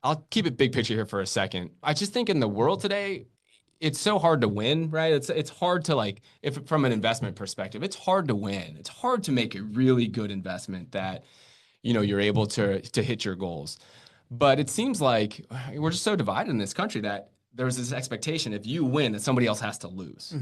I'll keep it big picture here for a second. I just think in the world today, it's so hard to win, right? It's hard to like, if from an investment perspective, it's hard to win. It's hard to make a really good investment that, you're able to hit your goals. But it seems like we're just so divided in this country that there's this expectation if you win that somebody else has to lose,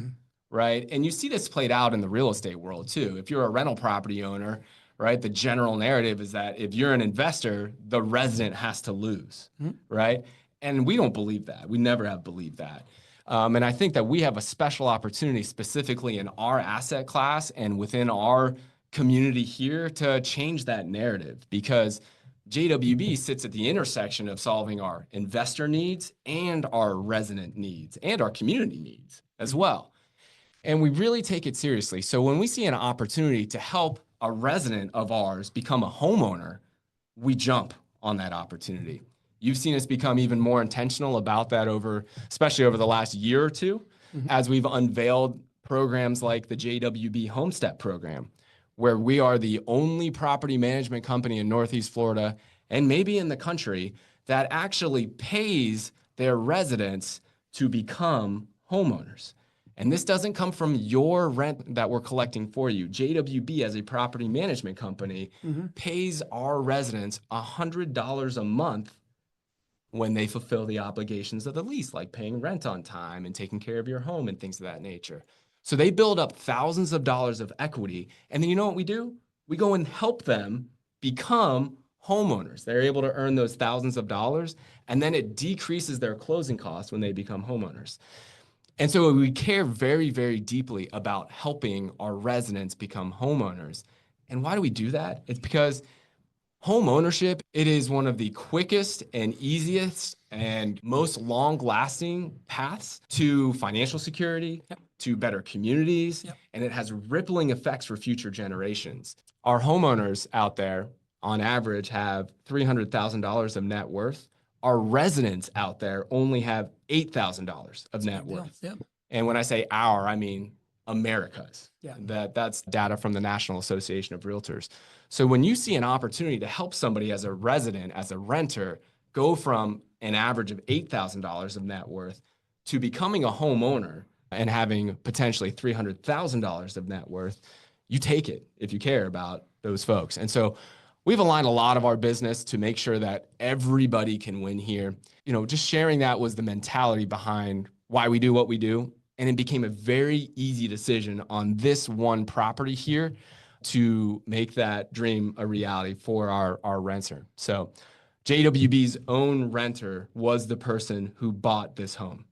right? And you see this played out in the real estate world too. If you're a rental property owner, right, the general narrative is that if you're an investor, the resident has to lose, right? And we don't believe that. We never have believed that. And I think that we have a special opportunity specifically in our asset class and within our community here to change that narrative, because JWB sits at the intersection of solving our investor needs and our resident needs and our community needs as well. And we really take it seriously. So when we see an opportunity to help a resident of ours become a homeowner, we jump on that opportunity. You've seen us become even more intentional about that especially over the last year or two, as we've unveiled programs like the JWB Homestep Program, where we are the only property management company in Northeast Florida and maybe in the country that actually pays their residents to become homeowners. And this doesn't come from your rent that we're collecting for you. JWB, as a property management company, pays our residents $100 a month when they fulfill the obligations of the lease, like paying rent on time and taking care of your home and things of that nature. So they build up thousands of dollars of equity. And then you know what we do? We go and help them become homeowners. They're able to earn those thousands of dollars, and then it decreases their closing costs when they become homeowners. And so we care very, very deeply about helping our residents become homeowners. And why do we do that? It's because home ownership, it is one of the quickest and easiest and most long-lasting paths to financial security, to better communities, and it has rippling effects for future generations. Our homeowners out there, on average, have $300,000 of net worth. Our residents out there only have $8,000 of net worth. And when I say our, I mean America's. That's data from the National Association of Realtors. So when you see an opportunity to help somebody as a resident, as a renter, go from an average of $8,000 of net worth to becoming a homeowner and having potentially $300,000 of net worth, you take it if you care about those folks. And so we've aligned a lot of our business to make sure that everybody can win here. Just sharing that was the mentality behind why we do what we do. And it became a very easy decision on this one property here to make that dream a reality for our renter. So JWB's own renter was the person who bought this home.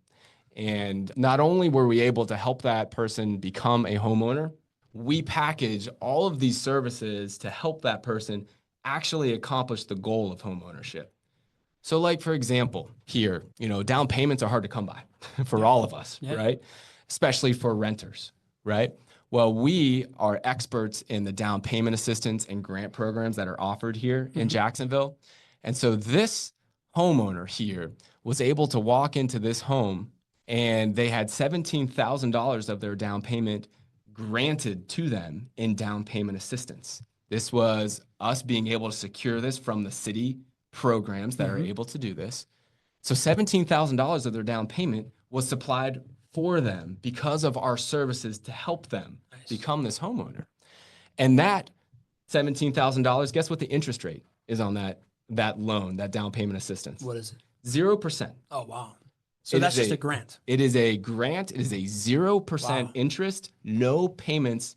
And not only were we able to help that person become a homeowner, we package all of these services to help that person actually accomplish the goal of homeownership. So like, for example, here, down payments are hard to come by for all of us, right? Especially for renters, right? Well, we are experts in the down payment assistance and grant programs that are offered here in Jacksonville. And so this homeowner here was able to walk into this home and they had $17,000 of their down payment granted to them in down payment assistance. This was us being able to secure this from the city programs that are able to do this. So $17,000 of their down payment was supplied for them because of our services to help them become this homeowner. And that $17,000, guess what the interest rate is on that loan, that down payment assistance? What is it? 0%. Oh, wow. So that's just a grant. It is a grant. It is a 0% interest, no payments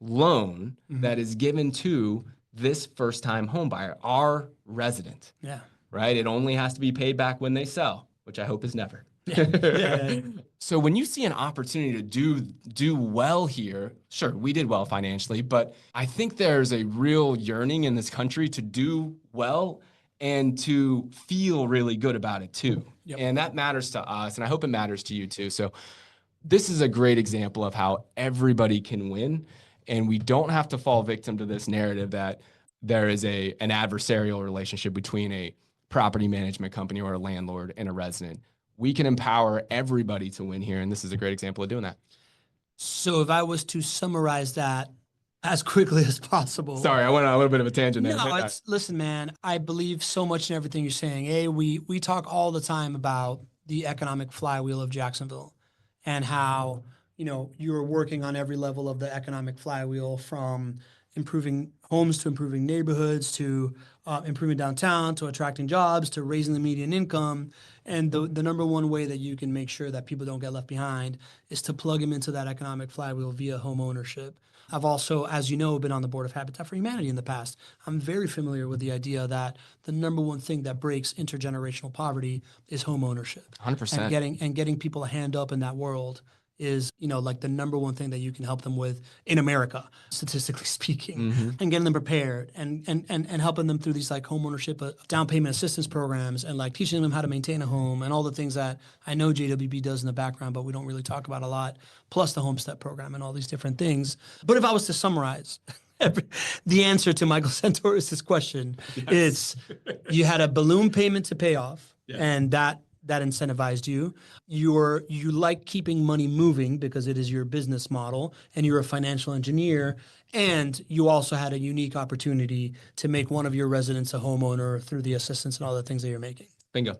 loan that is given to this first-time home buyer, our resident. Right? It only has to be paid back when they sell, which I hope is never. So when you see an opportunity to do well here, sure, we did well financially, but I think there's a real yearning in this country to do well and to feel really good about it too. And that matters to us, and I hope it matters to you too. So this is a great example of how everybody can win, and we don't have to fall victim to this narrative that there is an adversarial relationship between a property management company or a landlord and a resident. We can empower everybody to win here, and this is a great example of doing that. So if I was to summarize that as quickly as possible. Sorry, I went on a little bit of a tangent there. No, listen, man, I believe so much in everything you're saying. We talk all the time about the economic flywheel of Jacksonville and how, you're working on every level of the economic flywheel, from improving homes to improving neighborhoods to improving downtown to attracting jobs to raising the median income. And the number one way that you can make sure that people don't get left behind is to plug them into that economic flywheel via home ownership. I've also, as you know, been on the board of Habitat for Humanity in the past. I'm very familiar with the idea that the number one thing that breaks intergenerational poverty is home ownership. 100%. And getting people a hand up in that world is, like the number one thing that you can help them with in America, statistically speaking, and getting them prepared and helping them through these like home ownership, down payment assistance programs, and like teaching them how to maintain a home and all the things that I know JWB does in the background, but we don't really talk about a lot, plus the Homestead program and all these different things. But if I was to summarize the answer to Michael Santoris' question, it's you had a balloon payment to pay off, and that incentivized you. You like keeping money moving because it is your business model and you're a financial engineer. And you also had a unique opportunity to make one of your residents a homeowner through the assistance and all the things that you're making. Bingo.